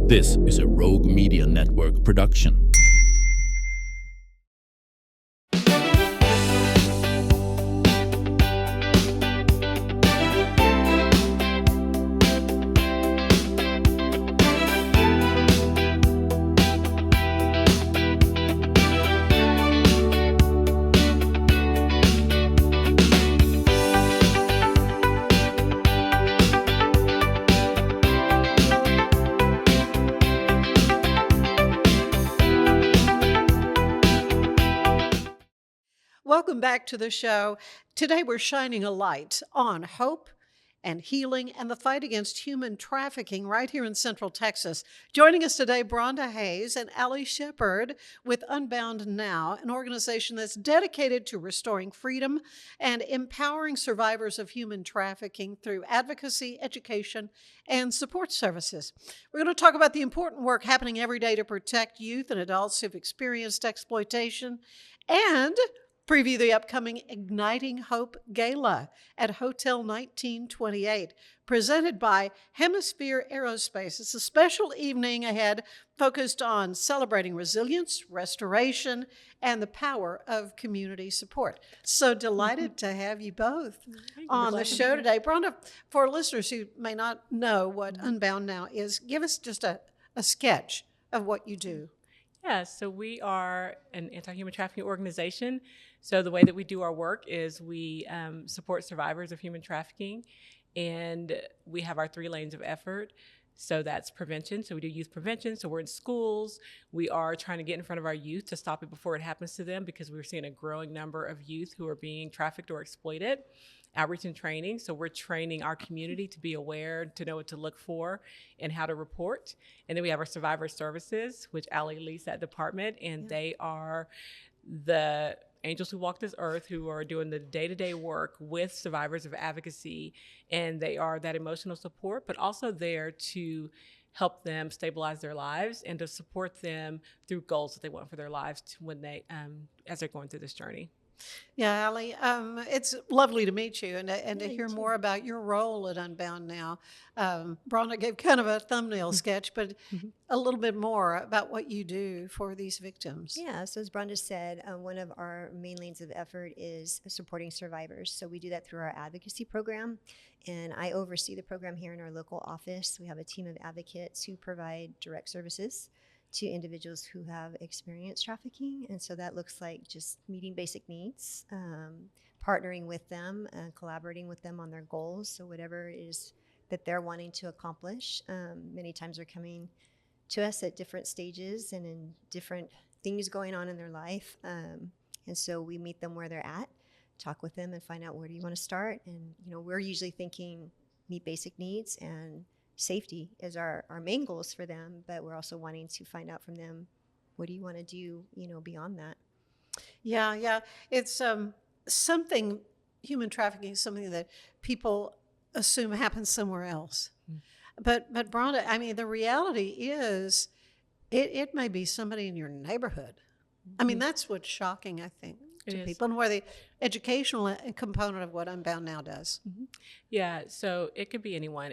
This is a Rogue Media Network production. Welcome back to the show. Today we're shining a light on hope and healing and the fight against human trafficking right here in Central Texas. Joining us today, Bronda Hayes and Allie Shepard with Unbound Now, an organization that's dedicated to restoring freedom and empowering survivors of human trafficking through advocacy, education, and support services. We're going to talk about the important work happening every day to protect youth and adults who've experienced exploitation and preview the upcoming Igniting Hope Gala at Hotel 1928, presented by Hemisphere Aerospace. It's a special evening ahead focused on celebrating resilience, restoration, and the power of community support. So delighted to have you both on the show today. Bronda, for listeners who may not know what Unbound Now is, give us just a sketch of what you do. Yeah, so we are an anti-human trafficking organization. So the way that we do our work is we support survivors of human trafficking, and we have our 3 lanes of effort. So that's prevention. So we do youth prevention. So we're in schools. We are trying to get in front of our youth to stop it before it happens to them, because we're seeing a growing number of youth who are being trafficked or exploited. Outreach and training. So we're training our community to be aware, to know what to look for and how to report. And then we have our survivor services, which Allie leads that department. And they are the angels who walk this earth, who are doing the day-to-day work with survivors of advocacy. And they are that emotional support, but also there to help them stabilize their lives and to support them through goals that they want for their lives when they, as they're going through this journey. Yeah, Allie, it's lovely to meet you and to hear more about your role at Unbound Now. Bronda gave kind of a thumbnail sketch, but a little bit more about what you do for these victims. Yeah, so as Bronda said, one of our main lanes of effort is supporting survivors. So we do that through our advocacy program, and I oversee the program here in our local office. We have a team of advocates who provide direct services to individuals who have experienced trafficking. And so that looks like just meeting basic needs, partnering with them, collaborating with them on their goals. So whatever it is that they're wanting to accomplish, many times they're coming to us at different stages and in different things going on in their life. And so we meet them where they're at, talk with them and find out, where do you want to start? And, we're usually thinking meet basic needs and safety is our main goals for them, but we're also wanting to find out from them, what do you want to do, beyond that? Yeah. It's something, human trafficking is something that people assume happens somewhere else. But Bronda, I mean, the reality is it may be somebody in your neighborhood. I mean, that's what's shocking, I think, to people, and where the educational component of what Unbound Now does. Yeah, so it could be anyone.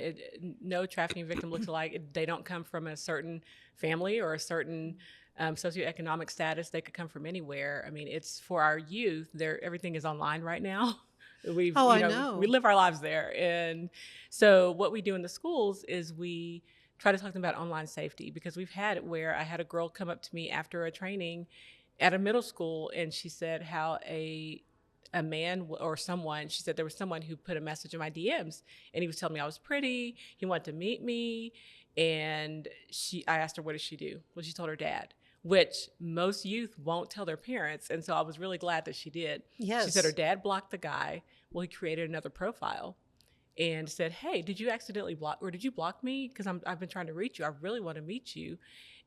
No trafficking victim looks alike. They don't come from a certain family or a certain socioeconomic status. They could come from anywhere. I mean, it's for our youth. Everything is online right now. I know. We live our lives there. And so what we do in the schools is we try to talk to them about online safety, because we've had it where I had a girl come up to me after a training at a middle school, and she said how a man or someone, she said there was someone who put a message in my DMs, and he was telling me I was pretty, he wanted to meet me, and I asked her, what does she do? Well, she told her dad, which most youth won't tell their parents, and so I was really glad that she did. Yes. She said her dad blocked the guy. Well, he created another profile and said, hey, did you accidentally block, or did you block me? Because I've been trying to reach you. I really want to meet you.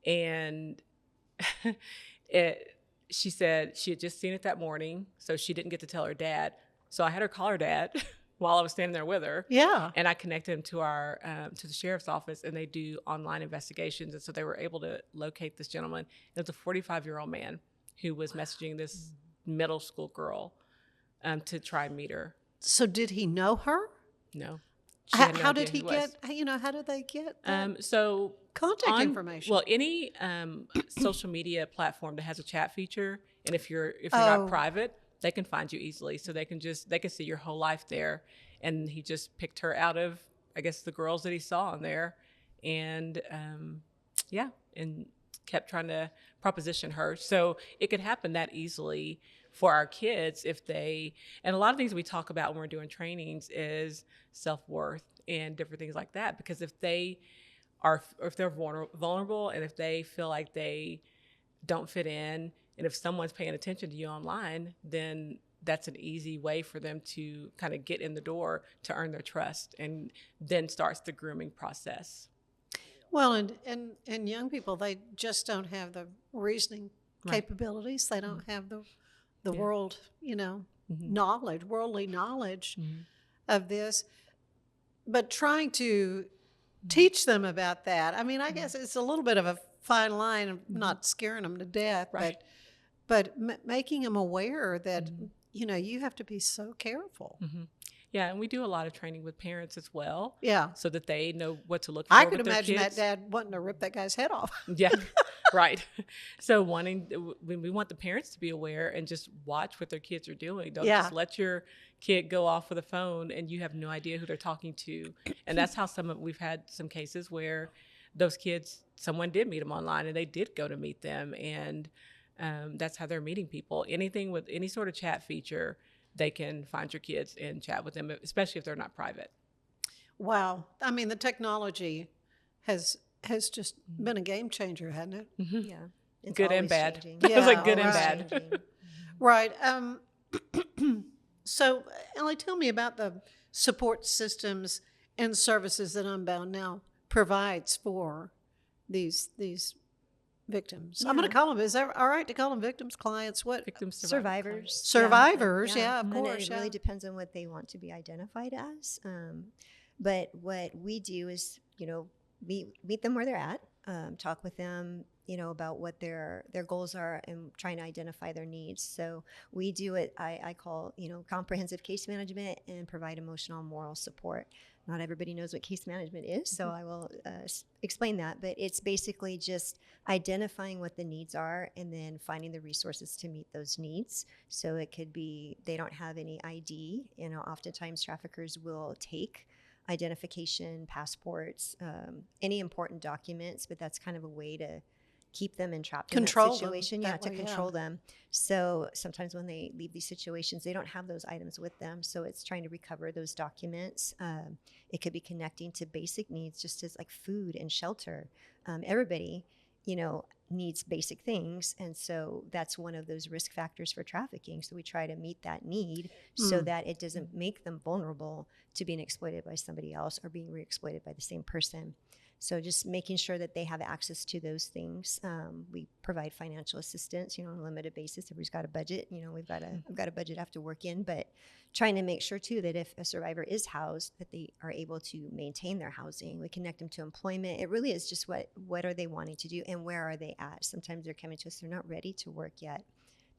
And she said she had just seen it that morning, so she didn't get to tell her dad. So I had her call her dad while I was standing there with her. Yeah. And I connected him to our to the sheriff's office, and they do online investigations. And so they were able to locate this gentleman. It was a 45-year-old man who was messaging this middle school girl to try and meet her. So did he know her? No. She had no How idea did who he was. get, how did they get that So contact information? well, any social media platform that has a chat feature, and if you're not Oh. private, they can find you easily. So they can see your whole life there. And he just picked her out of, I guess, the girls that he saw on there, and and kept trying to proposition her. So it could happen that easily for our kids if they. And a lot of things we talk about when we're doing trainings is self-worth and different things like that, because if they're vulnerable, and if they feel like they don't fit in, and if someone's paying attention to you online, then that's an easy way for them to kind of get in the door to earn their trust, and then starts the grooming process. Well, and young people, they just don't have the reasoning capabilities. They don't have the world, knowledge, worldly knowledge of this. But trying to teach them about that, I mean, I guess it's a little bit of a fine line of not scaring them to death, but making them aware that, you have to be so careful. Yeah, and we do a lot of training with parents as well. Yeah. So that they know what to look for I with could their imagine kids. that dad wanting to rip that guy's head off. Yeah, right. So we want the parents to be aware and just watch what their kids are doing. Don't just let your kid go off with a phone and you have no idea who they're talking to. And that's how we've had some cases where those kids, someone did meet them online and they did go to meet them. And that's how they're meeting people. Anything with any sort of chat feature, they can find your kids and chat with them, especially if they're not private. Wow. I mean, the technology has just been a game changer, hasn't it? Yeah. It's good and always bad. changing. It was like good always and bad. Changing. Right. So, Ellie, tell me about the support systems and services that Unbound Now provides for these victims. I'm going to call them, is that all right to call them victims, clients, what? Victims, Survivors. Survivors, yeah, of And course. it really depends on what they want to be identified as. But what we do is, meet them where they're at, talk with them, about what their goals are and trying to identify their needs. So we do what I call, comprehensive case management and provide emotional and moral support. Not everybody knows what case management is, so I will explain that. But it's basically just identifying what the needs are and then finding the resources to meet those needs. So it could be they don't have any ID. Oftentimes traffickers will take identification, passports, any important documents, but that's kind of a way to keep them entrapped in that situation. To control them. So sometimes when they leave these situations, they don't have those items with them. So it's trying to recover those documents. It could be connecting to basic needs, just as like food and shelter. Everybody, needs basic things. And so that's one of those risk factors for trafficking. So we try to meet that need so that it doesn't make them vulnerable to being exploited by somebody else or being re-exploited by the same person. So just making sure that they have access to those things. We provide financial assistance, on a limited basis. Everybody's got a budget. I've got a budget I have to work in, but trying to make sure too that if a survivor is housed, that they are able to maintain their housing. We connect them to employment. It really is just what are they wanting to do and where are they at? Sometimes they're coming to us, they're not ready to work yet.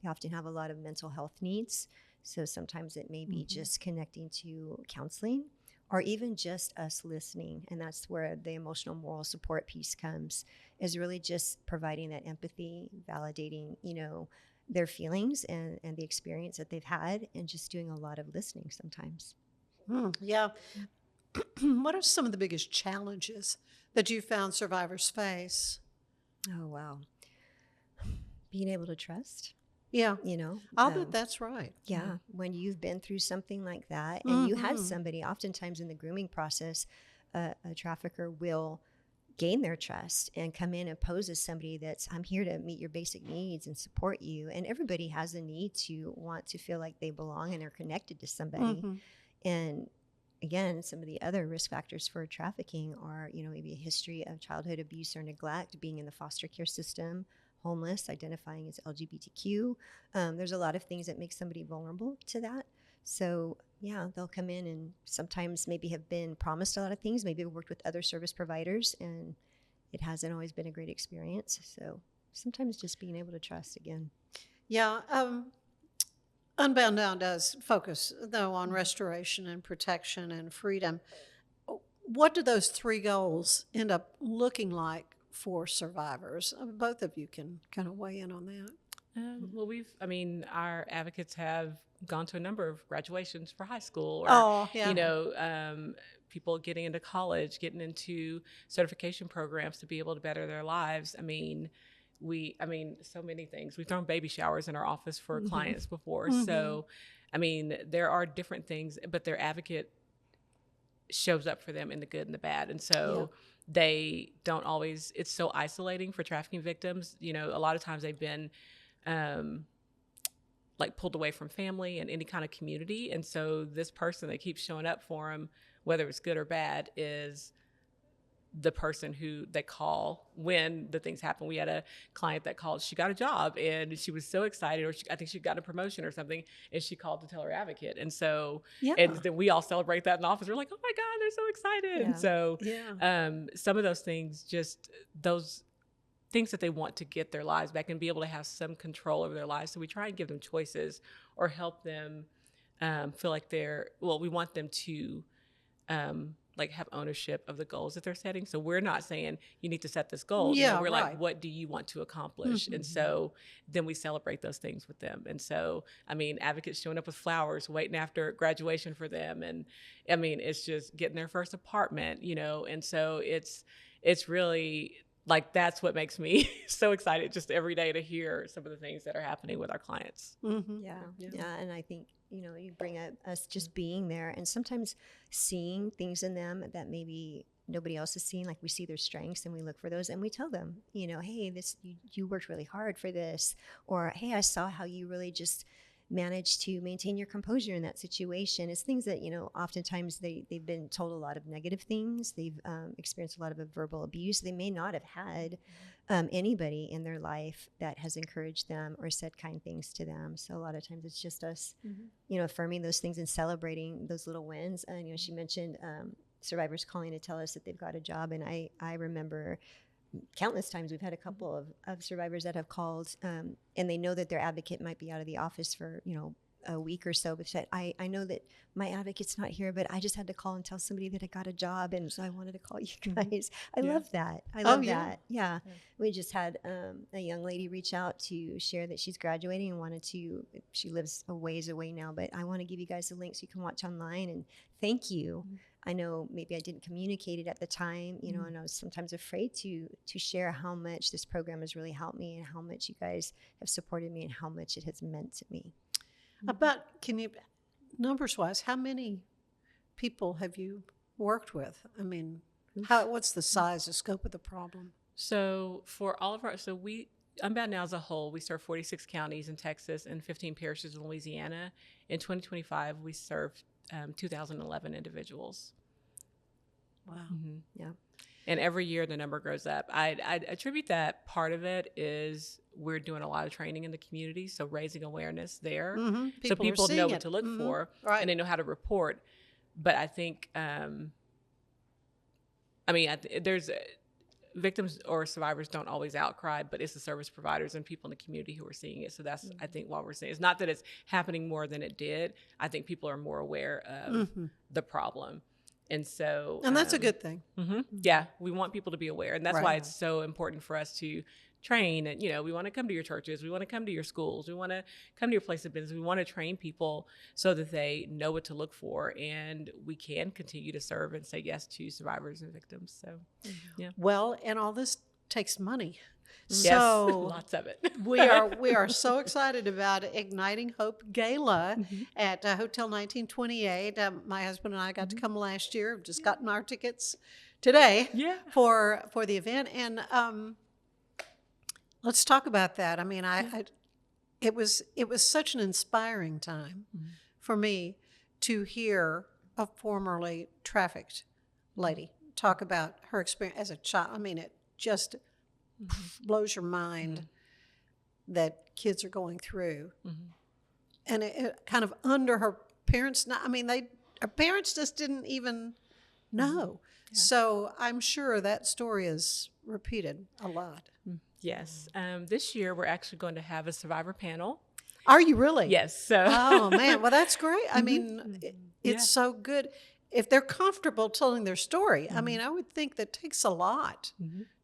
They often have a lot of mental health needs. So sometimes it may be just connecting to counseling, or even just us listening. And that's where the emotional moral support piece comes, is really just providing that empathy, validating, their feelings and the experience that they've had, and just doing a lot of listening sometimes. Yeah. What are some of the biggest challenges that you found survivors face? Oh, wow. Being able to trust. Yeah. I'll bet that's right. Yeah. When you've been through something like that and you had somebody, oftentimes in the grooming process, a trafficker will gain their trust and come in and pose as somebody I'm here to meet your basic needs and support you. And everybody has a need to want to feel like they belong and are connected to somebody. And again, some of the other risk factors for trafficking are, maybe a history of childhood abuse or neglect, being in the foster care system, homeless, identifying as LGBTQ. There's a lot of things that make somebody vulnerable to that. So yeah, they'll come in and sometimes maybe have been promised a lot of things, maybe worked with other service providers, and it hasn't always been a great experience. So sometimes just being able to trust again. Yeah. Unbound Now does focus, though, on restoration and protection and freedom. what do those three goals end up looking like for survivors? Both of you can kind of weigh in on that. Well, our advocates have gone to a number of graduations for high school, or, Oh, yeah. People getting into college, getting into certification programs to be able to better their lives. So many things. We've thrown baby showers in our office for clients before. So, there are different things, but their advocate shows up for them in the good and the bad. And so they don't always, it's so isolating for trafficking victims. A lot of times they've been, pulled away from family and any kind of community. And so this person that keeps showing up for them, whether it's good or bad, is the person who they call when the things happen. We had a client that called, she got a job and she was so excited, or I think she got a promotion or something, and she called to tell her advocate. And so, and then we all celebrate that in the office. We're like, oh my God, they're so excited. And so some of those things, just those things that they want to get their lives back and be able to have some control over their lives. So we try and give them choices or help them feel like we want them to have ownership of the goals that they're setting. So we're not saying you need to set this goal. We're like, what do you want to accomplish? And so then we celebrate those things with them. And so, advocates showing up with flowers, waiting after graduation for them. And it's just getting their first apartment, and so it's really that's what makes me so excited just every day to hear some of the things that are happening with our clients. Yeah. And I think, you bring up us just being there and sometimes seeing things in them that maybe nobody else is seeing. Like we see their strengths and we look for those and we tell them, hey, you worked really hard for this, or, hey, I saw how you really just managed to maintain your composure in that situation. It's things that, oftentimes they've been told a lot of negative things. They've experienced a lot of verbal abuse. They may not have had anybody in their life that has encouraged them or said kind things to them. So a lot of times it's just us, affirming those things and celebrating those little wins. And, she mentioned survivors calling to tell us that they've got a job. And I remember countless times we've had a couple of survivors that have called and they know that their advocate might be out of the office for a week or so, but said, I know that my advocate's not here, but I just had to call and tell somebody that I got a job, and so I wanted to call you guys. I love that. I love that. Yeah. We just had a young lady reach out to share that she's graduating and she lives a ways away now, but I want to give you guys the link so you can watch online, and thank you. I know maybe I didn't communicate it at the time, and I was sometimes afraid to share how much this program has really helped me and how much you guys have supported me and how much it has meant to me. Can you, numbers-wise, how many people have you worked with? What's the size, the scope of the problem? So for all of Unbound Now as a whole, we serve 46 counties in Texas and 15 parishes in Louisiana. In 2025, we served 2,011 individuals. Wow. Yeah. And every year the number grows up. I attribute that part of it is we're doing a lot of training in the community, so raising awareness there. So people know what to look for, and they know how to report. But I think, there's victims or survivors don't always outcry, but it's the service providers and people in the community who are seeing it. So that's, I think, what we're seeing. It's not that it's happening more than it did. I think people are more aware of the problem. And so, and that's a good thing. Yeah, we want people to be aware, and that's why it's so important for us to train. And we want to come to your churches, we want to come to your schools, we want to come to your place of business. We want to train people so that they know what to look for, and we can continue to serve and say yes to survivors and victims. So, yeah. Well, and all this takes money. Yes, so lots of it. we are so excited about Igniting Hope Gala at Hotel 1928. My husband and I got to come last year. We've just gotten our tickets today for the event, and let's talk about that. It was such an inspiring time for me to hear a formerly trafficked lady talk about her experience as a child. It just blows your mind that kids are going through, and it kind of under her parents. Her parents just didn't even know. So I'm sure that story is repeated a lot. Yes. This year we're actually going to have a survivor panel. Are you really? Yes. So. Oh man, well that's great. It's so good. if they're comfortable telling their story. I mean, I would think that takes a lot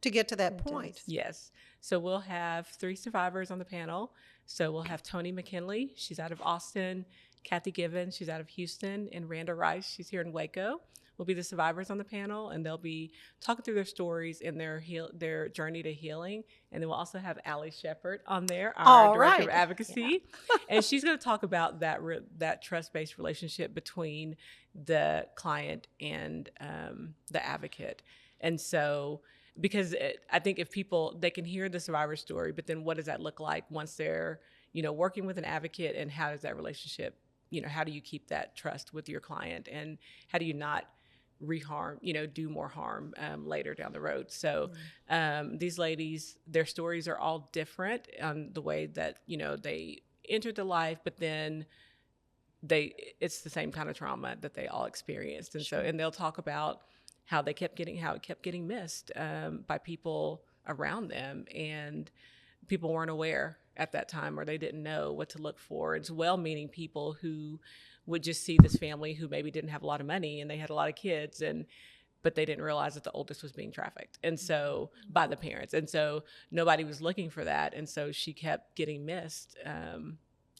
to get to that point. Yes. So we'll have 3 survivors on the panel. So we'll have Tony McKinley. She's out of Austin. Kathy Given, she's out of Houston. And Randa Rice, she's here in Waco. Will be the survivors on the panel, and they'll be talking through their stories and their journey to healing. And then we'll also have Allie Shepard on there, our director of advocacy, and she's going to talk about that trust-based relationship between the client and the advocate. And so, because I think if people, they can hear the survivor story, but then what does that look like once they're, working with an advocate, and how does that relationship, how do you keep that trust with your client, and how do you not reharm, do more harm later down the road. So these ladies, their stories are all different on the way that, they entered the life, but then it's the same kind of trauma that they all experienced. And and they'll talk about how it kept getting missed by people around them, and people weren't aware at that time, or they didn't know what to look for. It's well-meaning people who would just see this family who maybe didn't have a lot of money, and they had a lot of kids, but they didn't realize that the oldest was being trafficked, and so by the parents, and so nobody was looking for that, and so she kept getting missed,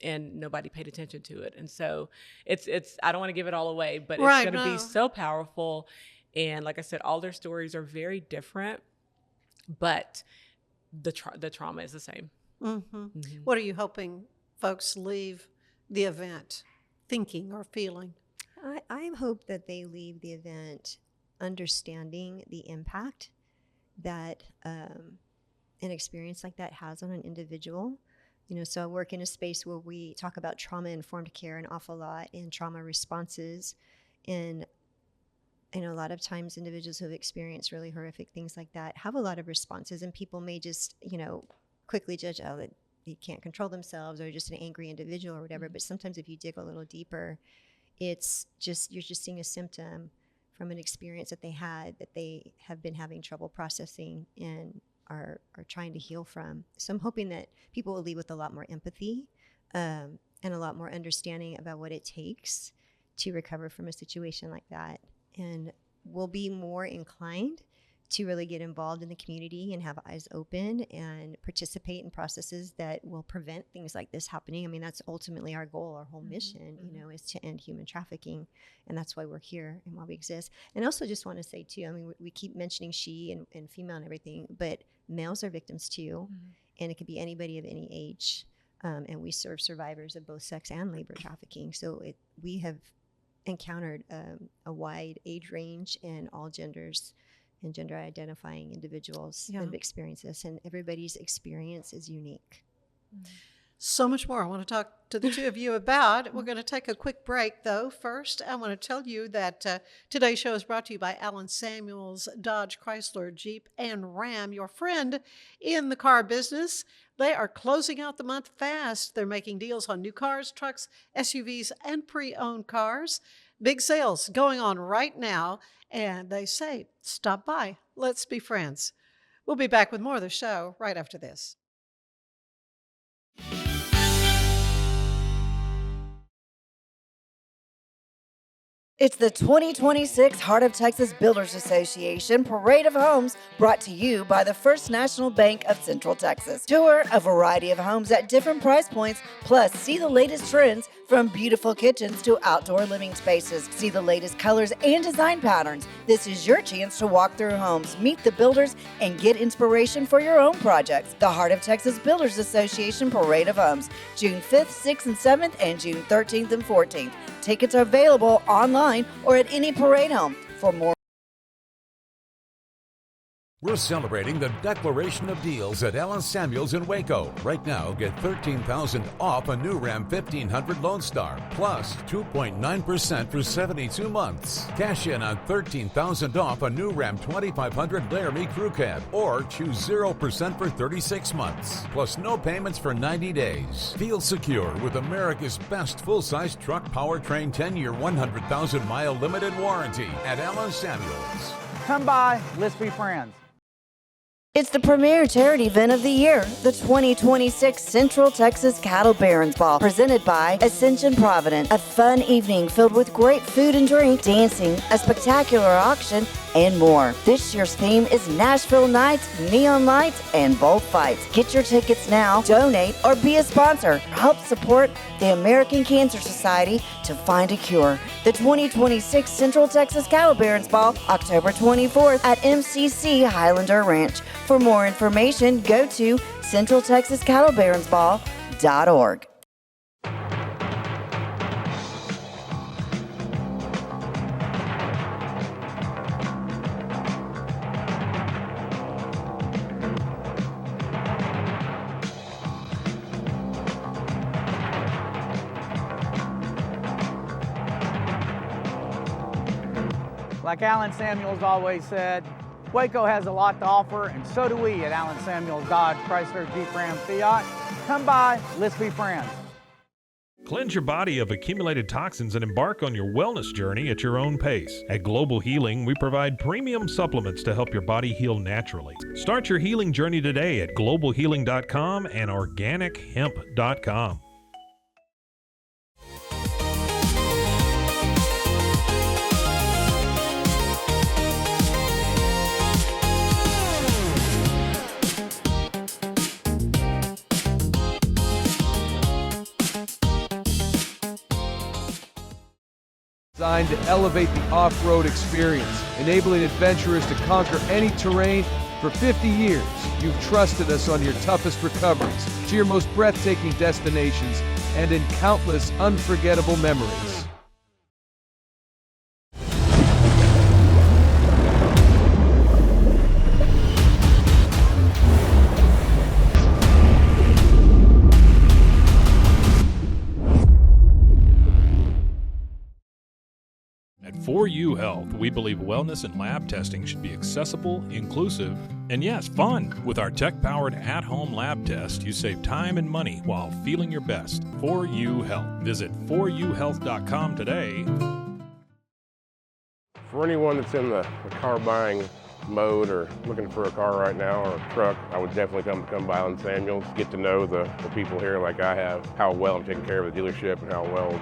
and nobody paid attention to it. And so it's I don't want to give it all away, but it's going to be so powerful. And like I said, all their stories are very different, but the trauma is the same. What are you hoping folks leave the event thinking or feeling? I hope that they leave the event understanding the impact that an experience like that has on an individual. So I work in a space where we talk about trauma-informed care an awful lot, and trauma responses. And a lot of times individuals who have experienced really horrific things like that have a lot of responses, and people may just, quickly judge, they can't control themselves, or just an angry individual or whatever. But sometimes if you dig a little deeper, you're just seeing a symptom from an experience that they had, that they have been having trouble processing and are trying to heal from. So I'm hoping that people will leave with a lot more empathy and a lot more understanding about what it takes to recover from a situation like that, and will be more inclined to really get involved in the community and have eyes open and participate in processes that will prevent things like this happening. I mean, that's ultimately our goal, our whole mission, is to end human trafficking. And that's why we're here and why we exist. And I also just want to say too, I mean, we keep mentioning she and female and everything, but males are victims too. And it could be anybody of any age. And we serve survivors of both sex and labor trafficking. So we have encountered a wide age range and all genders and gender identifying individuals that have experienced this, and everybody's experience is unique. So much more I want to talk to the two of you about. We're going to take a quick break, though. First, I want to tell you that today's show is brought to you by Alan Samuels, Dodge, Chrysler, Jeep, and Ram, your friend in the car business. They are closing out the month fast. They're making deals on new cars, trucks, SUVs, and pre-owned cars. Big sales going on right now, and they say, stop by. Let's be friends. We'll be back with more of the show right after this. It's the 2026 Heart of Texas Builders Association Parade of Homes, brought to you by the First National Bank of Central Texas. Tour a variety of homes at different price points, plus see the latest trends from beautiful kitchens to outdoor living spaces. See the latest colors and design patterns. This is your chance to walk through homes, meet the builders, and get inspiration for your own projects. The Heart of Texas Builders Association Parade of Homes, June 5th, 6th, and 7th, and June 13th and 14th. Tickets are available online or at any parade home. For more, we're celebrating the declaration of deals at Alan Samuels in Waco. Right now, get $13,000 off a new Ram 1500 Lone Star, plus 2.9% for 72 months. Cash in on $13,000 off a new Ram 2500 Laramie Crew Cab, or choose 0% for 36 months, plus no payments for 90 days. Feel secure with America's best full-size truck powertrain 10-year, 100,000-mile limited warranty at Alan Samuels. Come by, let's be friends. It's the premier charity event of the year, the 2026 Central Texas Cattle Barons Ball, presented by Ascension Providence. A fun evening filled with great food and drink, dancing, a spectacular auction, and more. This year's theme is Nashville Nights, Neon Lights, and Bullfights. Get your tickets now, donate, or be a sponsor. Help support the American Cancer Society to find a cure. The 2026 Central Texas Cattle Barons Ball, October 24th at MCC Highlander Ranch. For more information, go to centraltexascattlebaronsball.org. Like Alan Samuels always said, Waco has a lot to offer, and so do we at Alan Samuels Dodge, Chrysler, Jeep, Ram, Fiat. Come by, let's be friends. Cleanse your body of accumulated toxins and embark on your wellness journey at your own pace. At Global Healing, we provide premium supplements to help your body heal naturally. Start your healing journey today at globalhealing.com and organichemp.com. Designed to elevate the off-road experience, enabling adventurers to conquer any terrain. For 50 years, you've trusted us on your toughest recoveries, to your most breathtaking destinations, and in countless unforgettable memories. At 4U Health, we believe wellness and lab testing should be accessible, inclusive, and yes, fun. With our tech-powered at-home lab test, you save time and money while feeling your best. 4U Health. Visit 4uhealth.com today. For anyone that's in the car buying mode or looking for a car right now or a truck, I would definitely come by Alan Samuels, get to know the people here like I have, how well I'm taking care of the dealership and how well,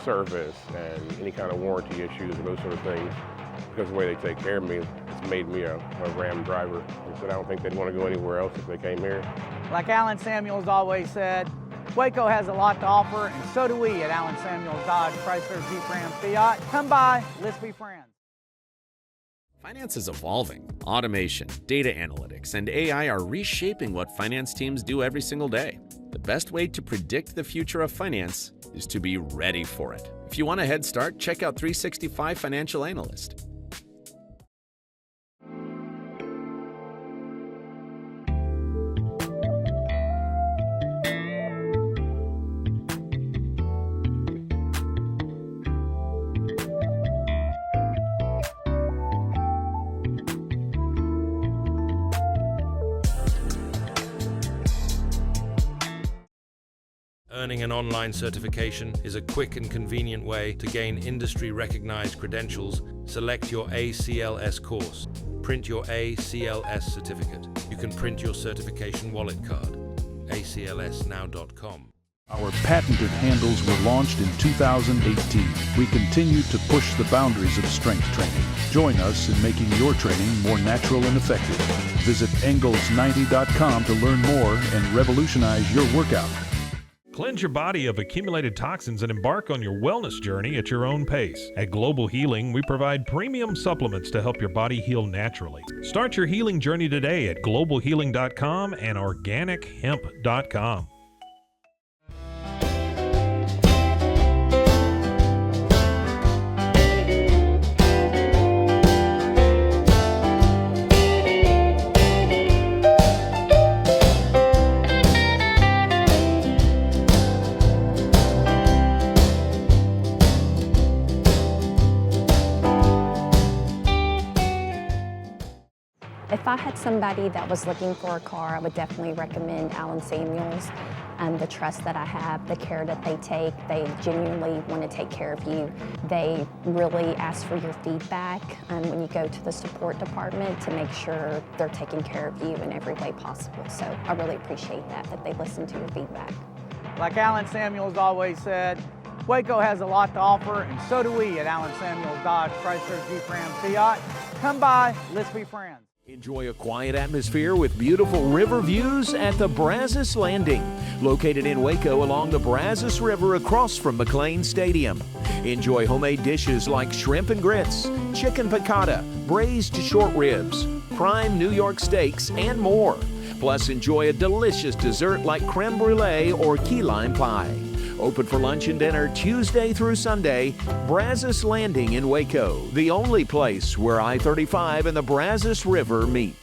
service and any kind of warranty issues and those sort of things. Because of the way they take care of me, it's made me a Ram driver. I said I don't think they'd want to go anywhere else if they came here. Like Alan Samuels always said, Waco has a lot to offer, and so do we at Alan Samuels Dodge, Chrysler, Jeep, Ram, Fiat. Come by, let's be friends. Finance is evolving. Automation, data analytics, and AI are reshaping what finance teams do every single day. The best way to predict the future of finance is to be ready for it. If you want a head start, check out 365 Financial Analyst. Earning an online certification is a quick and convenient way to gain industry-recognized credentials. Select your ACLS course. Print your ACLS certificate. You can print your certification wallet card. aclsnow.com. Our patented handles were launched in 2018. We continue to push the boundaries of strength training. Join us in making your training more natural and effective. Visit Engels90.com to learn more and revolutionize your workout. Cleanse your body of accumulated toxins and embark on your wellness journey at your own pace. At Global Healing, we provide premium supplements to help your body heal naturally. Start your healing journey today at globalhealing.com and organichemp.com. If I had somebody that was looking for a car, I would definitely recommend Alan Samuels. the trust that I have, the care that they take. They genuinely want to take care of you. They really ask for your feedback when you go to the support department to make sure they're taking care of you in every way possible. So I really appreciate that they listen to your feedback. Like Alan Samuels always said, Waco has a lot to offer, and so do we at Alan Samuels Dodge Chrysler Jeep Ram Fiat. Come by, let's be friends. Enjoy a quiet atmosphere with beautiful river views at the Brazos Landing, located in Waco along the Brazos River across from McLean Stadium. Enjoy homemade dishes like shrimp and grits, chicken piccata, braised short ribs, prime New York steaks, and more. Plus, enjoy a delicious dessert like creme brulee or key lime pie. Open for lunch and dinner Tuesday through Sunday. Brazos Landing in Waco, the only place where I-35 and the Brazos River meet.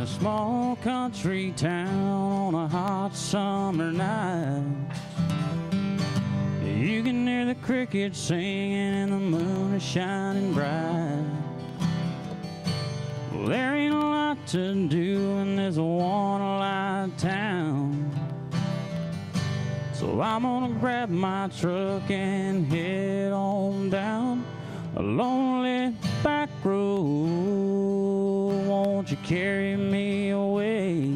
Small country town on a hot summer night, you can hear the crickets singing and the moon is shining bright. Well, there ain't a lot to do in this one-light town, so I'm gonna grab my truck and head on down a lonely back road. Won't you carry me away?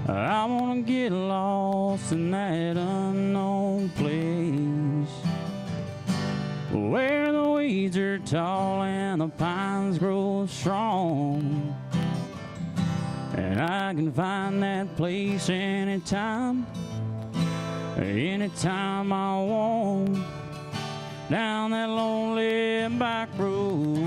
I wanna get lost in that unknown place, where the weeds are tall and the pines grow strong, and I can find that place anytime I want, down that lonely back road.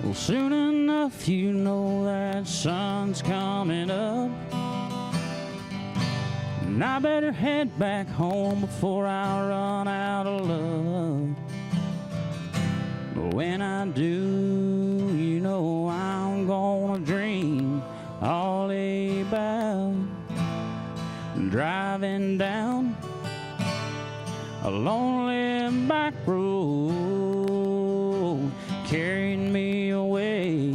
Well, soon enough you know that sun's coming up, and I better head back home before I run out of luck. But when I do, you know I'm gonna dream all about driving down a lonely back road, carrying me away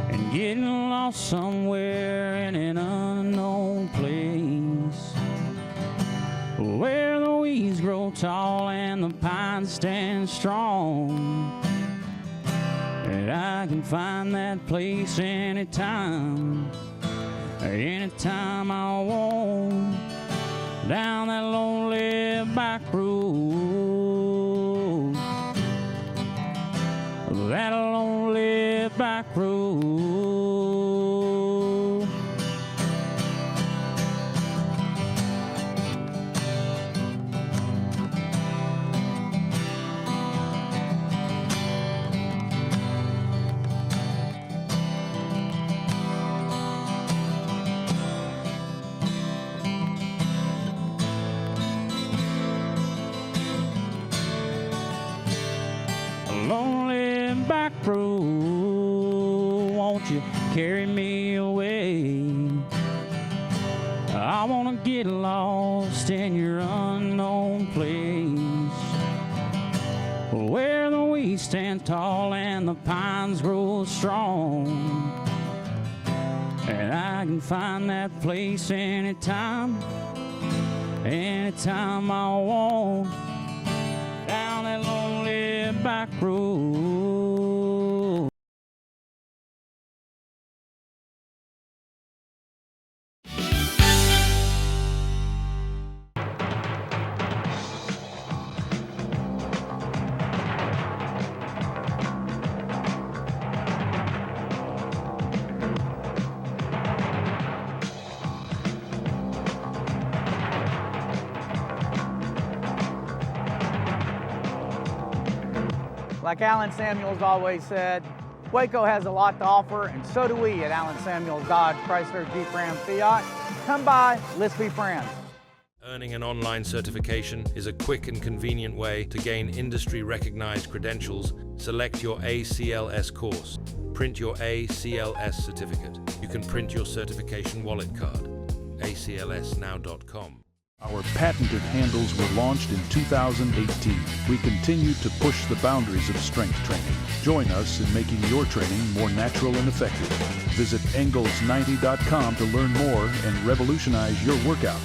and getting lost somewhere in an unknown place, where the weeds grow tall and the pines stand strong, and I can find that place anytime I want, down that lonely back road. you carry me away. I wanna get lost in your unknown place, where the weeds stand tall and the pines grow strong. And I can find that place anytime I want, down that lonely back road. Like Alan Samuels always said, Waco has a lot to offer, and so do we at Alan Samuels Dodge Chrysler Jeep Ram Fiat. Come by, let's be friends. Earning an online certification is a quick and convenient way to gain industry-recognized credentials. Select your ACLS course. Print your ACLS certificate. You can print your certification wallet card. aclsnow.com. Our patented handles were launched in 2018. We continue to push the boundaries of strength training. Join us in making your training more natural and effective. Visit Engels90.com to learn more and revolutionize your workout.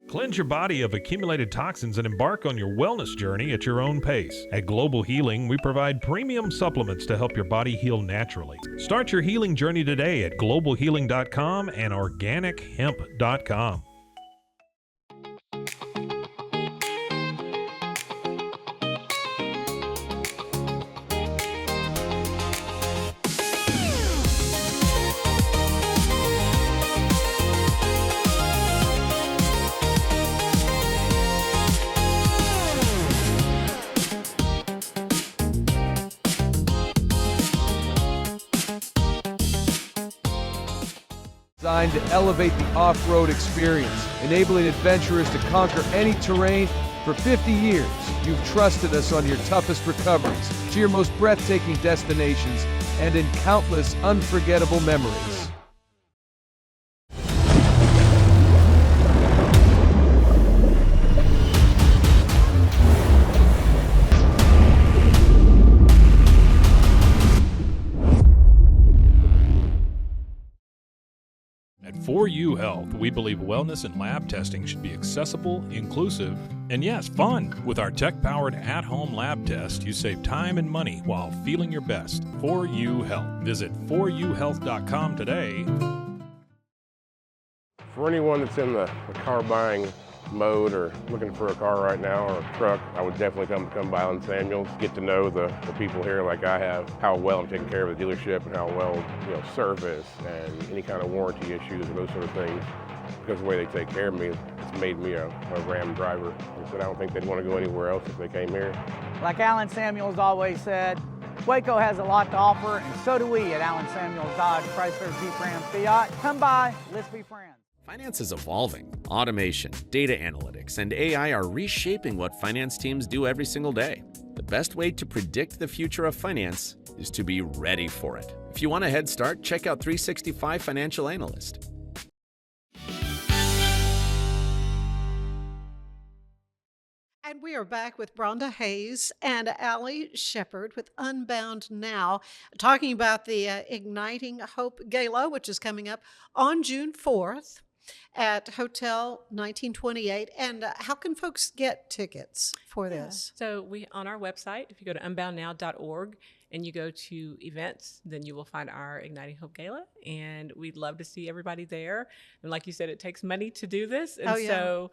Cleanse your body of accumulated toxins and embark on your wellness journey at your own pace. At Global Healing, we provide premium supplements to help your body heal naturally. Start your healing journey today at globalhealing.com and organichemp.com. Designed to elevate the off-road experience, enabling adventurers to conquer any terrain. For 50 years, you've trusted us on your toughest recoveries, to your most breathtaking destinations, and in countless unforgettable memories. At 4U Health, we believe wellness and lab testing should be accessible, inclusive, and yes, fun. With our tech-powered at-home lab test, you save time and money while feeling your best. 4U Health. Visit 4uhealth.com today. For anyone that's in the car buying mode or looking for a car right now or a truck, I would definitely come by Alan Samuels, get to know the people here like I have, how well I'm taking care of the dealership and how well, service and any kind of warranty issues and those sort of things. Because of the way they take care of me, it's made me a Ram driver. I said I don't think they'd want to go anywhere else if they came here. Like Alan Samuels always said, Waco has a lot to offer, and so do we at Alan Samuels Dodge Chrysler Jeep Ram Fiat. Come by, let's be friends. Finance is evolving. Automation, data analytics, and AI are reshaping what finance teams do every single day. The best way to predict the future of finance is to be ready for it. If you want a head start, check out 365 Financial Analyst. And we are back with Bronda Hayes and Allie Shepard with Unbound Now, talking about the Igniting Hope Gala, which is coming up on June 4th at Hotel 1928. And how can folks get tickets for this? So we on our website, if you go to unboundnow.org and you go to events, then you will find our Igniting Hope Gala, and we'd love to see everybody there. And like you said, it takes money to do this, and so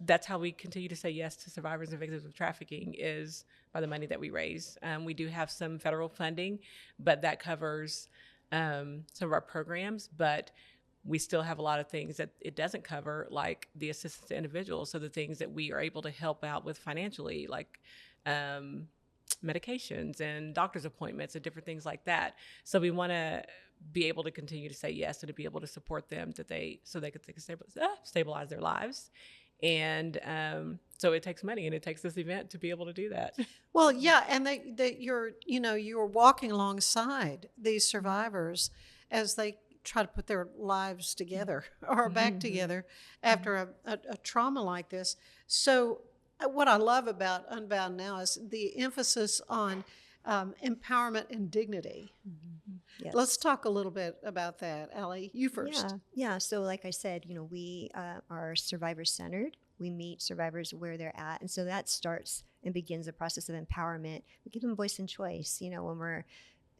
that's how we continue to say yes to survivors and victims of trafficking, is by the money that we raise. We do have some federal funding, but that covers some of our programs, but we still have a lot of things that it doesn't cover, like the assistance to individuals. So the things that we are able to help out with financially, like medications and doctor's appointments and different things like that. So we want to be able to continue to say yes and to be able to support them so they can stabilize their lives. And so it takes money, and it takes this event to be able to do that. Well, yeah, and that you're walking alongside these survivors as they try to put their lives together or back together after a trauma like this. So what I love about Unbound Now is the emphasis on empowerment and dignity. Yes. Let's talk a little bit about that. Allie, you first. Yeah. So like I said, we are survivor-centered. We meet survivors where they're at. And so that starts and begins the process of empowerment. We give them voice and choice. When we're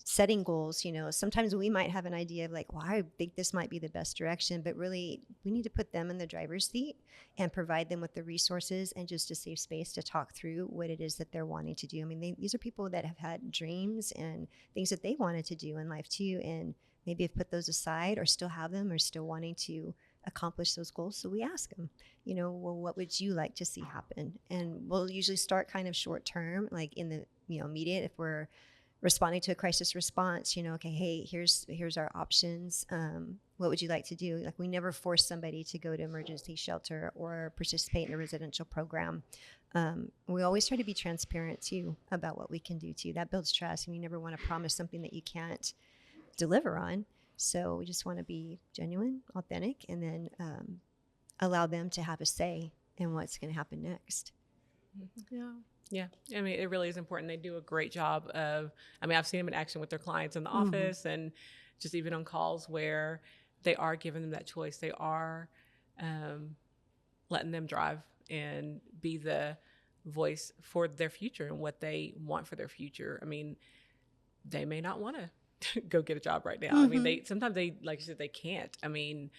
setting goals, sometimes we might have an idea of like, well, I think this might be the best direction, but really we need to put them in the driver's seat and provide them with the resources and just a safe space to talk through what it is that they're wanting to do. I mean, these are people that have had dreams and things that they wanted to do in life too, and maybe have put those aside or still have them or still wanting to accomplish those goals. So we ask them, well, what would you like to see happen? And we'll usually start kind of short term, like in the immediate. If we're responding to a crisis response, okay, hey, here's our options. What would you like to do? Like, we never force somebody to go to emergency shelter or participate in a residential program. We always try to be transparent too about what we can do too. That builds trust, and you never want to promise something that you can't deliver on. So we just want to be genuine, authentic, and then allow them to have a say in what's going to happen next. Yeah. I mean, it really is important. They do a great job of, I've seen them in action with their clients in the office and just even on calls where they are giving them that choice. They are letting them drive and be the voice for their future and what they want for their future. I mean, they may not want to go get a job right now. I mean, sometimes they, like you said, they can't. I mean,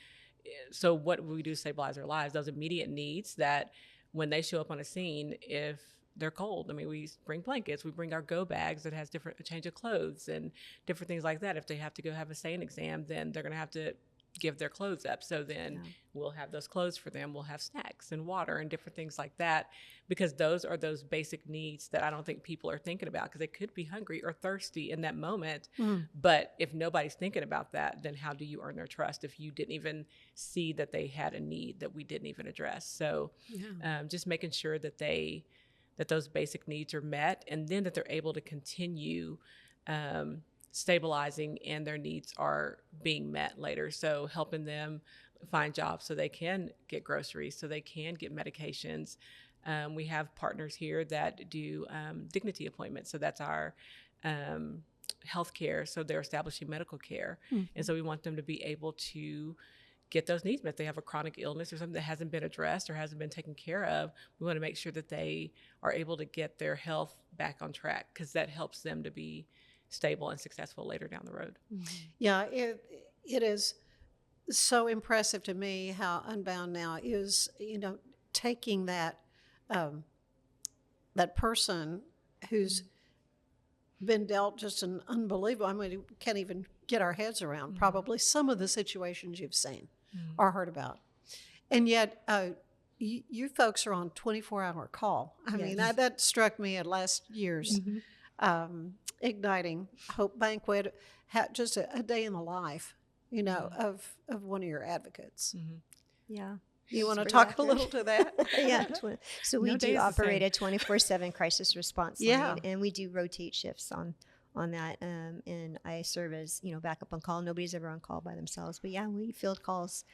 so what we do to stabilize their lives, those immediate needs that when they show up on a scene, if they're cold, I mean, we bring blankets, we bring our go bags that has a change of clothes and different things like that. If they have to go have a SANE exam, then they're going to have to give their clothes up. So then we'll have those clothes for them. We'll have snacks and water and different things like that, because those are those basic needs that I don't think people are thinking about, because they could be hungry or thirsty in that moment. But if nobody's thinking about that, then how do you earn their trust if you didn't even see that they had a need that we didn't even address? So just making sure that those basic needs are met, and then that they're able to continue stabilizing and their needs are being met later. So helping them find jobs so they can get groceries, so they can get medications. We have partners here that do dignity appointments. So that's our healthcare. So they're establishing medical care. And so we want them to be able to get those needs met. If they have a chronic illness or something that hasn't been addressed or hasn't been taken care of, we want to make sure that they are able to get their health back on track, because that helps them to be stable and successful later down the road. Yeah, it is so impressive to me how Unbound Now is, taking that that person who's been dealt just an unbelievable, I mean, we can't even get our heads around probably some of the situations you've seen or heard about. And yet you folks are on 24-hour call. I mean, that struck me at last year's Igniting Hope Banquet, just a day in the life, of one of your advocates. Yeah. You want to talk a little to that? Yeah. So we do operate a 24/7 crisis response line, and we do rotate shifts on that. And I serve as, backup on call. Nobody's ever on call by themselves. But we field calls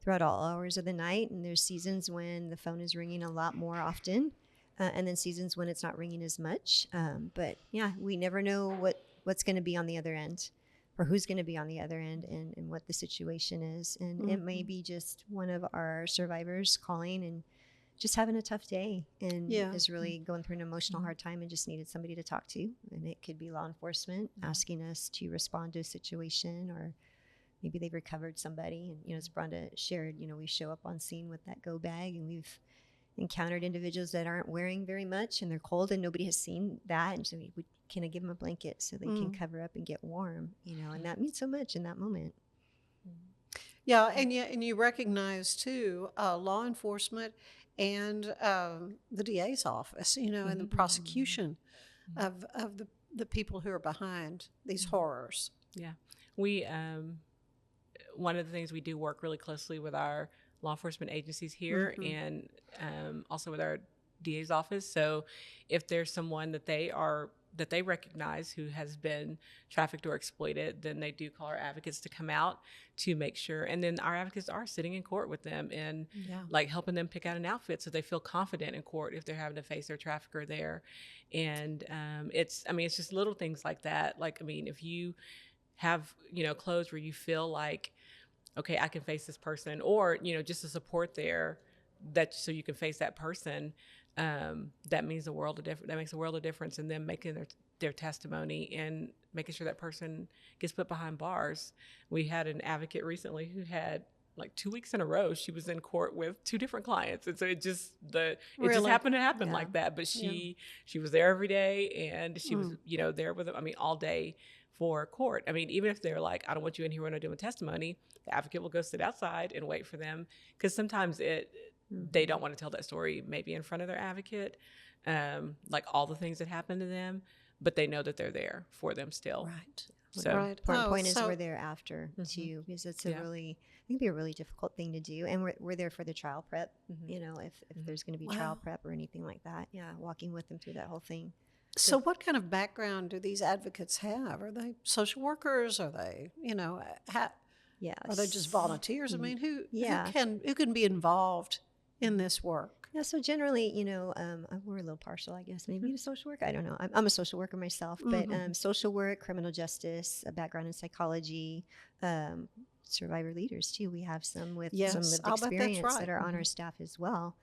throughout all hours of the night. And there's seasons when the phone is ringing a lot more often, and then seasons when it's not ringing as much. But we never know what's going to be on the other end, or who's going to be on the other end, and what the situation is. And it may be just one of our survivors calling and just having a tough day and is really going through an emotional hard time and just needed somebody to talk to. And it could be law enforcement asking us to respond to a situation, or maybe they've recovered somebody. And, as Bronda shared, we show up on scene with that go bag, and we've encountered individuals that aren't wearing very much and they're cold and nobody has seen that. And so can I give them a blanket so they can cover up and get warm, and that means so much in that moment. Yeah, and you recognize too law enforcement and the DA's office, and the prosecution of the people who are behind these horrors. Yeah, we one of the things we do work really closely with our law enforcement agencies here and also with our DA's office. So if there's someone that they recognize who has been trafficked or exploited, then they do call our advocates to come out to make sure. And then our advocates are sitting in court with them and like helping them pick out an outfit so they feel confident in court if they're having to face their trafficker there. And it's just little things like that. Like, I mean, if you have, clothes where you feel like, okay, I can face this person, or, just the support there so you can face that person, that means the world of that makes a world of difference in them making their testimony and making sure that person gets put behind bars. We had an advocate recently who had like 2 weeks in a row, she was in court with 2 different clients. And so it just happened to happen like that. But she was there every day, and she was, there with them, all day for court. Even if they're like, I don't want you in here when I'm doing testimony, the advocate will go sit outside and wait for them. Because sometimes they don't want to tell that story maybe in front of their advocate, like all the things that happened to them, but they know that they're there for them still. Right. So important point is we're there after too, because it's I think it'd be a really difficult thing to do. And we're there for the trial prep, if there's going to be trial prep or anything like that. Yeah. Walking with them through that whole thing. So what kind of background do these advocates have? Are they social workers? Are they, are they just volunteers? Who can be involved in this work? Yeah, so generally, we're a little partial, I guess, maybe to social work. I don't know. I'm a social worker myself, but social work, criminal justice, a background in psychology, survivor leaders too. We have some with some lived experience that are on our staff as well.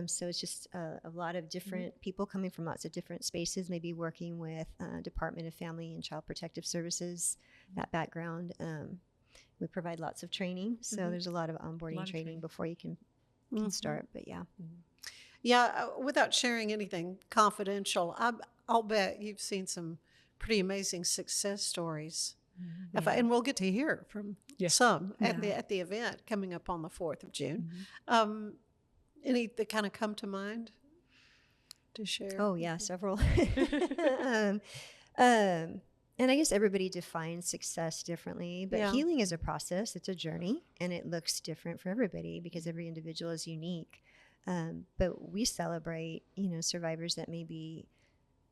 So it's just a lot of different people coming from lots of different spaces, maybe working with Department of Family and Child Protective Services, that background. We provide lots of training, so there's a lot of onboarding training before you can start, but without sharing anything confidential, I'll bet you've seen some pretty amazing success stories, and we'll get to hear from some at the event coming up on the 4th of June. Any that kind of come to mind to share? Oh yeah, several. And I guess everybody defines success differently, but healing is a process. It's a journey, and it looks different for everybody because every individual is unique. But we celebrate, survivors that maybe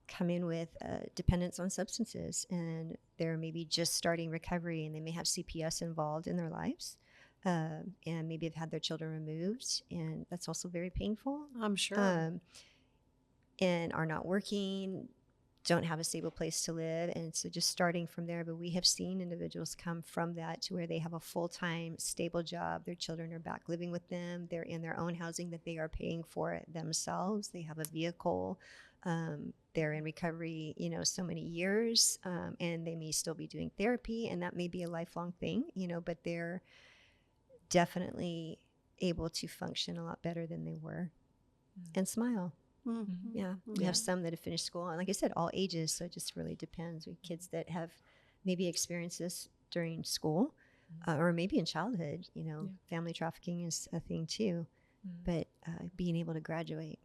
come in with dependence on substances, and they're maybe just starting recovery, and they may have CPS involved in their lives, and maybe have had their children removed, and that's also very painful. I'm sure. And are not working, don't have a stable place to live, and so just starting from there. But we have seen individuals come from that to where they have a full-time stable job, their children are back living with them, they're in their own housing that they are paying for themselves, they have a vehicle, they're in recovery so many years, and they may still be doing therapy, and that may be a lifelong thing, but they're definitely able to function a lot better than they were and smile. We have some that have finished school, and like I said, all ages, so it just really depends. We have kids that have maybe experienced this during school, or maybe in childhood. Family trafficking is a thing too, but being able to graduate,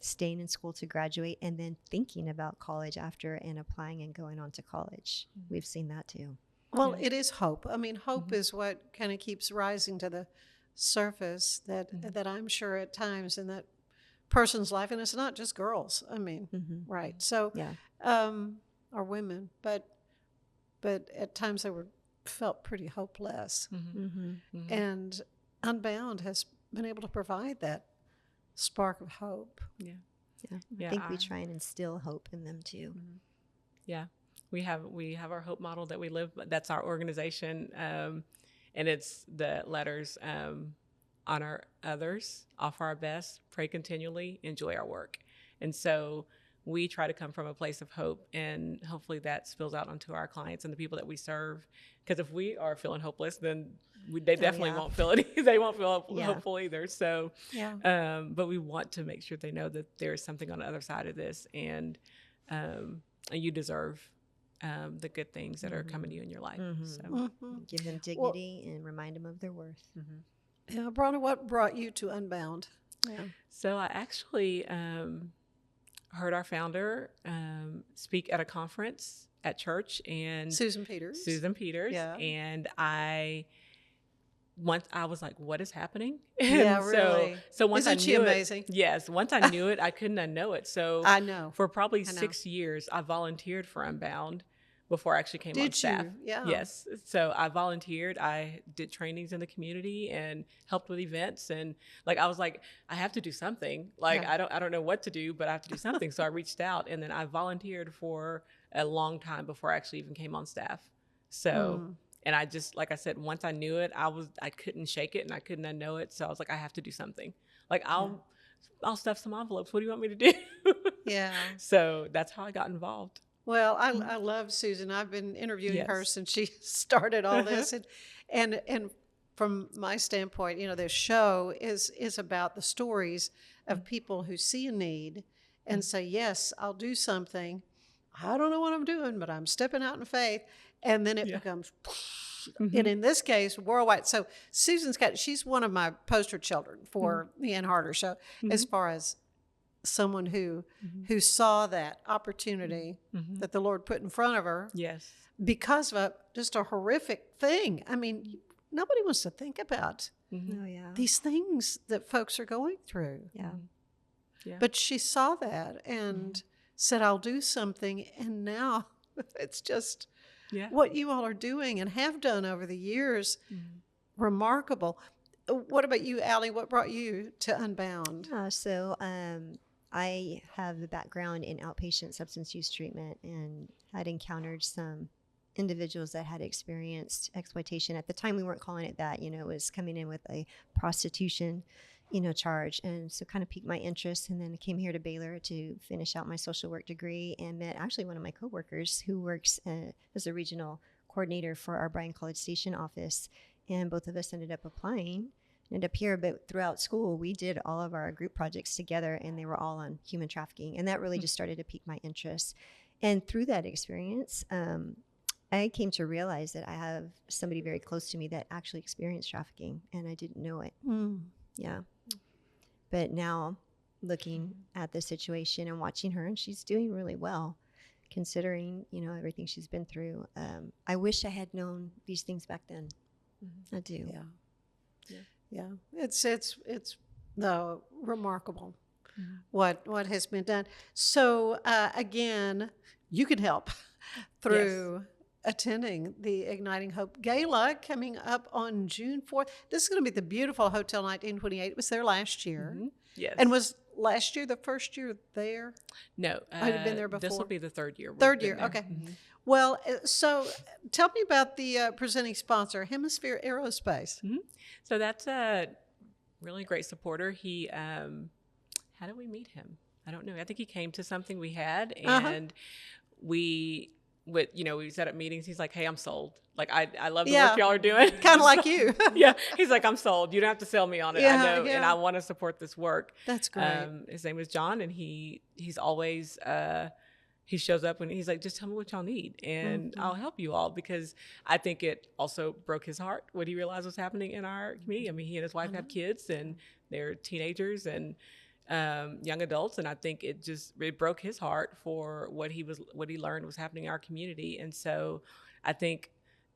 staying in school to graduate, and then thinking about college after and applying and going on to college. We've seen that too. Well, it is hope. Hope is what kind of keeps rising to the surface that I'm sure at times in that person's life, and it's not just girls. Right. So, or women, but at times they felt pretty hopeless. And Unbound has been able to provide that spark of hope. I think we try and instill hope in them too. We have our hope model that we live. That's our organization, and it's the letters. Honor others, offer our best, pray continually, enjoy our work. And so we try to come from a place of hope, and hopefully that spills out onto our clients and the people that we serve. Because if we are feeling hopeless, then they definitely won't feel it. They won't feel hopeful either. So, but we want to make sure they know that there is something on the other side of this, and you deserve the good things that are coming to you in your life. So give them dignity and remind them of their worth. Yeah, Bronda, what brought you to Unbound? So I actually heard our founder speak at a conference at church, and Susan Peters. And I once I was like, what is happening? Yeah, And really. So once Isn't I she knew amazing? it, yes, once I knew it, I couldn't unknow it. So I know. for probably I know. 6 years, I volunteered for Unbound before I actually came on Did staff. you? Yeah. Yes. So I volunteered. I did trainings in the community and helped with events. And like, I was like, I have to do something. Like, Yeah. I don't know what to do, but I have to do something. So I reached out, and then I volunteered for a long time before I actually even came on staff. So, and I just, like I said, once I knew it, I couldn't shake it and I couldn't unknow it. So I was like, I have to do something. Like, I'll stuff some envelopes. What do you want me to do? Yeah. So that's how I got involved. Well, I love Susan. I've been interviewing her since she started all this, and from my standpoint, you know, this show is about the stories of people who see a need and say, yes, I'll do something. I don't know what I'm doing, but I'm stepping out in faith, and then it becomes, and in this case, worldwide. So she's one of my poster children for the Ann Harder Show, as far as someone who saw that opportunity that the Lord put in front of her. Yes. Because of just a horrific thing. I mean, nobody wants to think about Oh, yeah. these things that folks are going through. Yeah. Yeah. But she saw that and said, I'll do something. And now it's just what you all are doing and have done over the years. Remarkable. What about you, Allie? What brought you to Unbound? I have a background in outpatient substance use treatment and had encountered some individuals that had experienced exploitation. At the time, we weren't calling it that, it was coming in with a prostitution, charge. And so kind of piqued my interest. And then I came here to Baylor to finish out my social work degree and met actually one of my coworkers who works as a regional coordinator for our Bryan College Station office. And both of us ended up applying. Ended up here, but throughout school, we did all of our group projects together, and they were all on human trafficking. And that really just started to pique my interest. And through that experience, I came to realize that I have somebody very close to me that actually experienced trafficking, and I didn't know it. Yeah. But now, looking at the situation and watching her, and she's doing really well, considering, everything she's been through. I wish I had known these things back then. I do. Yeah, it's remarkable what has been done. So again, you can help through attending the Igniting Hope Gala coming up on June 4th. This is going to be the beautiful Hotel 1928. It was there last year. Yes. And was last year the first year there? No. I had been there before. This will be the third year. Third year, okay. Well, so tell me about the presenting sponsor, Hemisphere Aerospace. So that's a really great supporter. He, how did we meet him? I don't know. I think he came to something we had, and we set up meetings. He's like, hey, I'm sold. Like, I love the work y'all are doing. Kind of like you. Yeah. He's like, I'm sold. You don't have to sell me on it. I know. And I want to support this work. That's great. His name is John, and he's always, he shows up and he's like, just tell me what y'all need and I'll help you all, because I think it also broke his heart when he realized what's happening in our community. I mean, he and his wife have kids and they're teenagers and young adults, and I think it broke his heart for what he learned was happening in our community. And so I think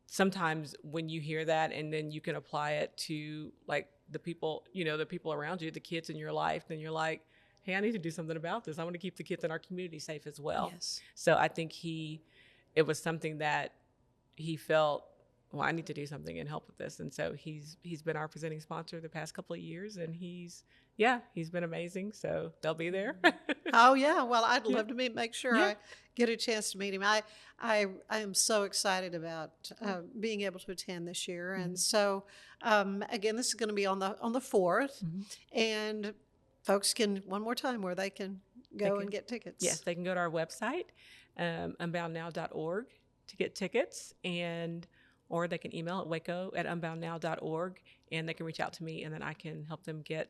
sometimes when you hear that and then you can apply it to like the people around you, the kids in your life, then you're like, hey, I need to do something about this. I want to keep the kids in our community safe as well. Yes. So I think it was something that he felt, well, I need to do something and help with this. And so he's been our presenting sponsor the past couple of years, and he's been amazing. So they'll be there. Oh yeah. Well, I'd love to make sure I get a chance to meet him. I am so excited about being able to attend this year. And so again, this is going to be on the 4th, and folks can, one more time, where they can go and get tickets. Yes, they can go to our website, unboundnow.org, to get tickets, or they can email at waco@unboundnow.org, and they can reach out to me, and then I can help them get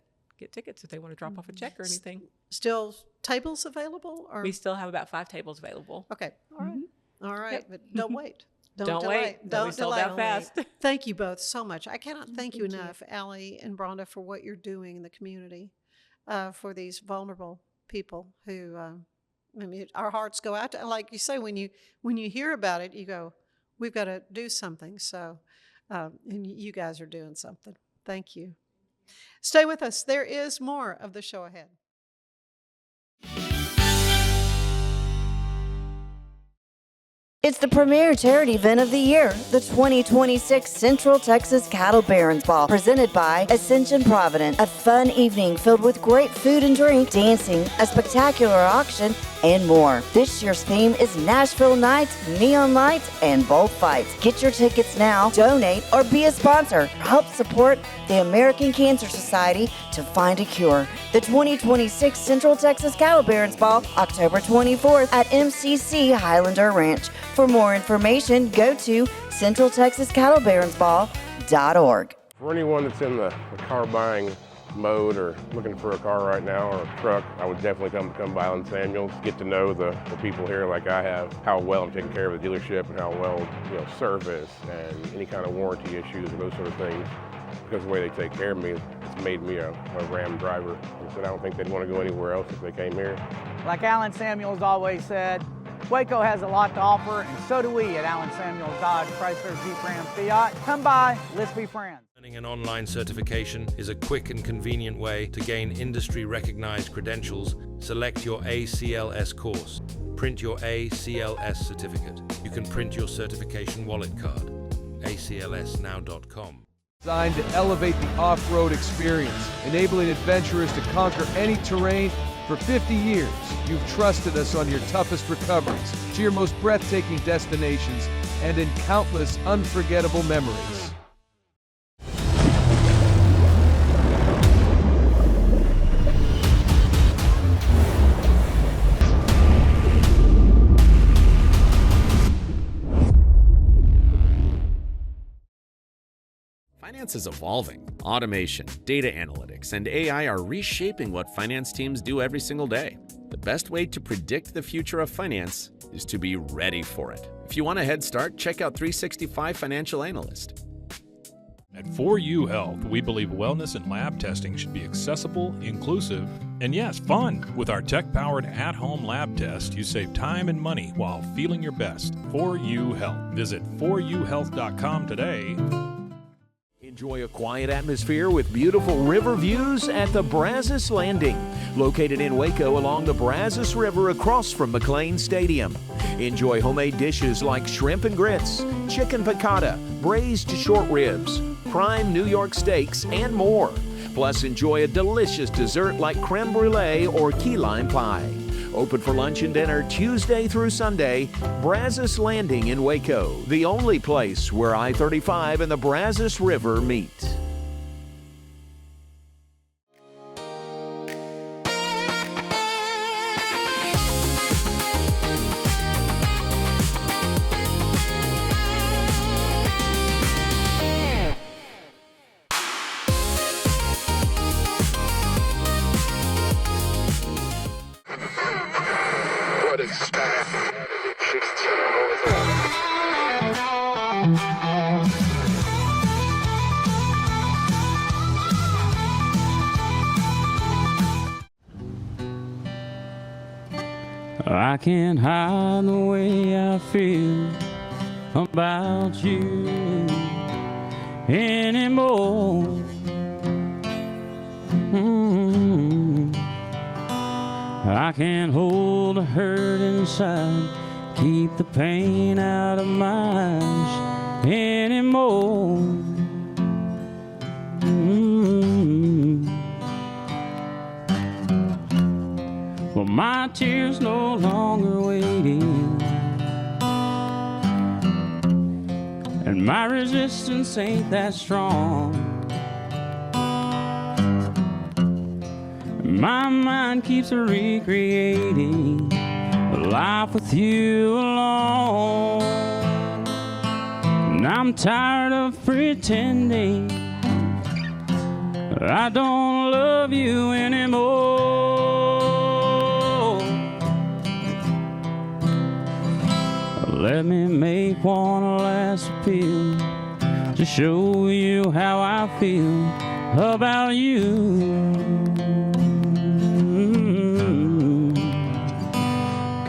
tickets if they want to drop off a check or anything. Still tables available? Or? We still have about 5 tables available. Okay. All right. All right. But don't wait. Don't delay. Wait. Don't sold out fast. Thank you both so much. I cannot thank you enough, Allie and Bronda, for what you're doing in the community. For these vulnerable people who, our hearts go out to, like you say, when you hear about it, you go, we've got to do something. So And you guys are doing something. Thank you. Stay with us. There is more of the show ahead. It's the premier charity event of the year, the 2026 Central Texas Cattle Barons Ball, presented by Ascension Providence. A fun evening filled with great food and drink, dancing, a spectacular auction, and more. This year's theme is Nashville Nights, Neon Lights, and Bullfights. Get your tickets now, donate, or be a sponsor. Help support the American Cancer Society to find a cure. The 2026 Central Texas Cattle Barons Ball, October 24th at MCC Highlander Ranch. For more information, go to centraltexascattlebaronsball.org. For anyone that's in the car buying mode or looking for a car right now or a truck, I would definitely come by Alan Samuels, get to know the people here like I have, how well I'm taking care of the dealership and how well, service and any kind of warranty issues or those sort of things. Because of the way they take care of me, it's made me a Ram driver. And so I don't think they'd want to go anywhere else if they came here. Like Alan Samuels always said, Waco has a lot to offer, and so do we at Alan Samuels Dodge Chrysler Jeep Ram Fiat. Come by, let's be friends. Earning an online certification is a quick and convenient way to gain industry-recognized credentials. Select your ACLS course. Print your ACLS certificate. You can print your certification wallet card. aclsnow.com. Designed to elevate the off-road experience, enabling adventurers to conquer any terrain. For 50 years, you've trusted us on your toughest recoveries, to your most breathtaking destinations, and in countless unforgettable memories. Finance is evolving. Automation, data analytics, and AI are reshaping what finance teams do every single day. The best way to predict the future of finance is to be ready for it. If you want a head start, check out 365 Financial Analyst. At 4U Health, we believe wellness and lab testing should be accessible, inclusive, and yes, fun. With our tech-powered at-home lab test, you save time and money while feeling your best. 4U Health. Visit 4uhealth.com today. Enjoy a quiet atmosphere with beautiful river views at the Brazos Landing, located in Waco along the Brazos River across from McLean Stadium. Enjoy homemade dishes like shrimp and grits, chicken piccata, braised short ribs, prime New York steaks, and more. Plus, enjoy a delicious dessert like creme brulee or key lime pie. Open for lunch and dinner Tuesday through Sunday. Brazos Landing in Waco, the only place where I-35 and the Brazos River meet. I can't hide the way I feel about you anymore. I can't hold the hurt inside, keep the pain out of my eyes anymore. Well, my tears no longer waiting, and my resistance ain't that strong. My mind keeps recreating a life with you alone. And I'm tired of pretending I don't love you anymore. Let me make one last appeal to show you how I feel about you.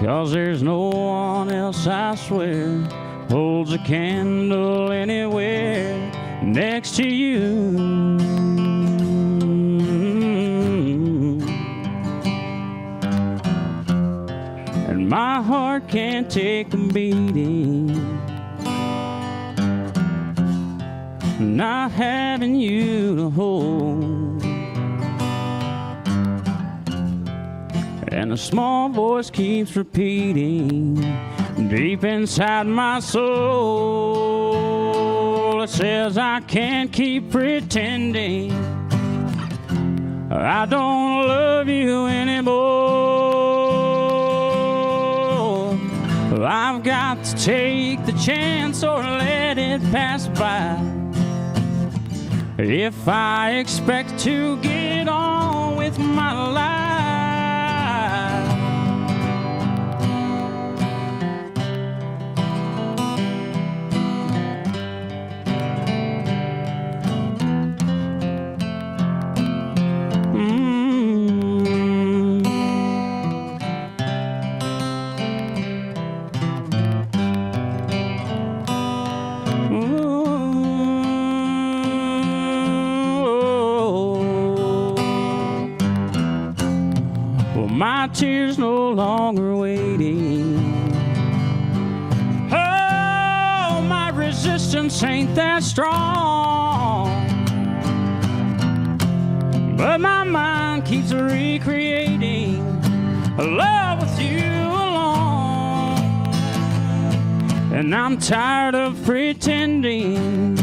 'Cause there's no one else, I swear, holds a candle anywhere next to you. And my heart can't take the beating, not having you to hold. And a small voice keeps repeating deep inside my soul. It says I can't keep pretending I don't love you anymore. I've got to take the chance or let it pass by. If I expect to get on with my life, my tears no longer waiting. Oh, my resistance ain't that strong, but my mind keeps recreating a love with you alone. And I'm tired of pretending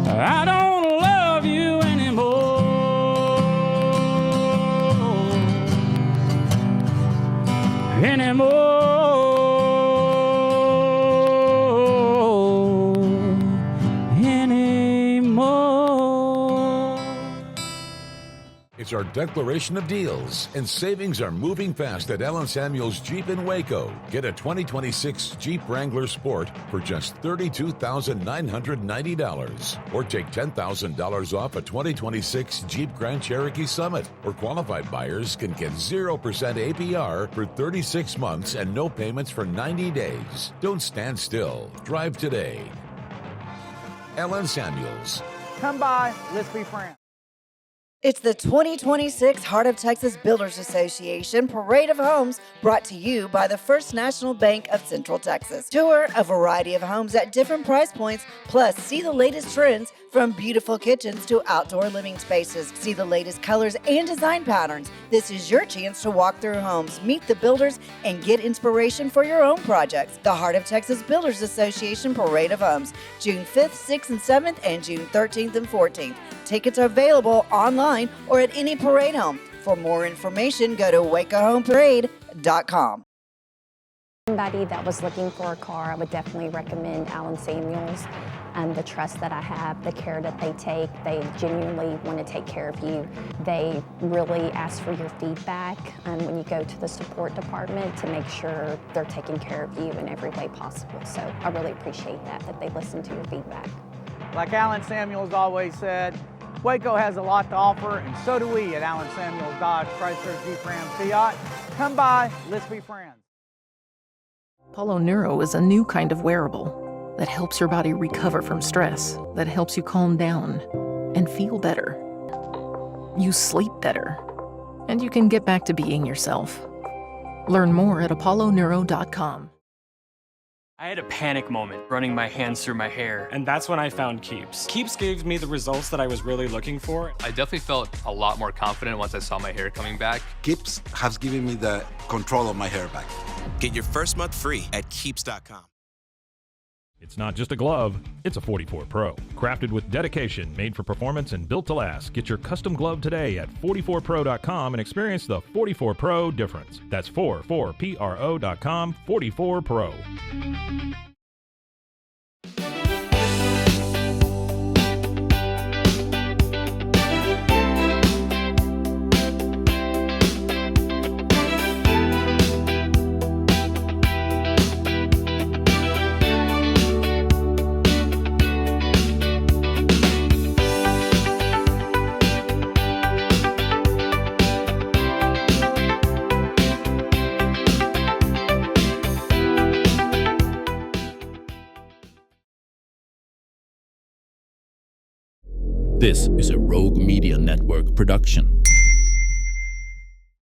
I don't love you anymore. It's our declaration of deals, and savings are moving fast at Allen Samuels Jeep in Waco. Get a 2026 Jeep Wrangler Sport for just $32,990, or take $10,000 off a 2026 Jeep Grand Cherokee Summit, or qualified buyers can get 0% APR for 36 months and no payments for 90 days. Don't stand still. Drive today. Allen Samuels. Come by, let's be friends. It's the 2026 Heart of Texas Builders Association Parade of Homes, brought to you by the First National Bank of Central Texas. Tour a variety of homes at different price points, plus see the latest trends from beautiful kitchens to outdoor living spaces. See the latest colors and design patterns. This is your chance to walk through homes, meet the builders, and get inspiration for your own projects. The Heart of Texas Builders Association Parade of Homes, June 5th, 6th, and 7th, and June 13th and 14th. Tickets are available online or at any parade home. For more information, go to wacohomeparade.com. Somebody that was looking for a car, I would definitely recommend Allen Samuels. The trust that I have, the care that they take, they genuinely want to take care of you. They really ask for your feedback when you go to the support department to make sure they're taking care of you in every way possible. So I really appreciate that they listen to your feedback. Like Allen Samuels always said, Waco has a lot to offer, and so do we at Allen Samuels Dodge, Chrysler, Jeep, Ram, Fiat. Come by, let's be friends. Apollo Neuro is a new kind of wearable that helps your body recover from stress, that helps you calm down and feel better. You sleep better, and you can get back to being yourself. Learn more at apolloneuro.com. I had a panic moment running my hands through my hair, and that's when I found Keeps. Keeps gave me the results that I was really looking for. I definitely felt a lot more confident once I saw my hair coming back. Keeps has given me the control of my hair back. Get your first month free at keeps.com. It's not just a glove, it's a 44 Pro. Crafted with dedication, made for performance, and built to last. Get your custom glove today at 44pro.com and experience the 44 Pro difference. That's 44pro.com, 44 Pro. This is a Rogue Media Network production.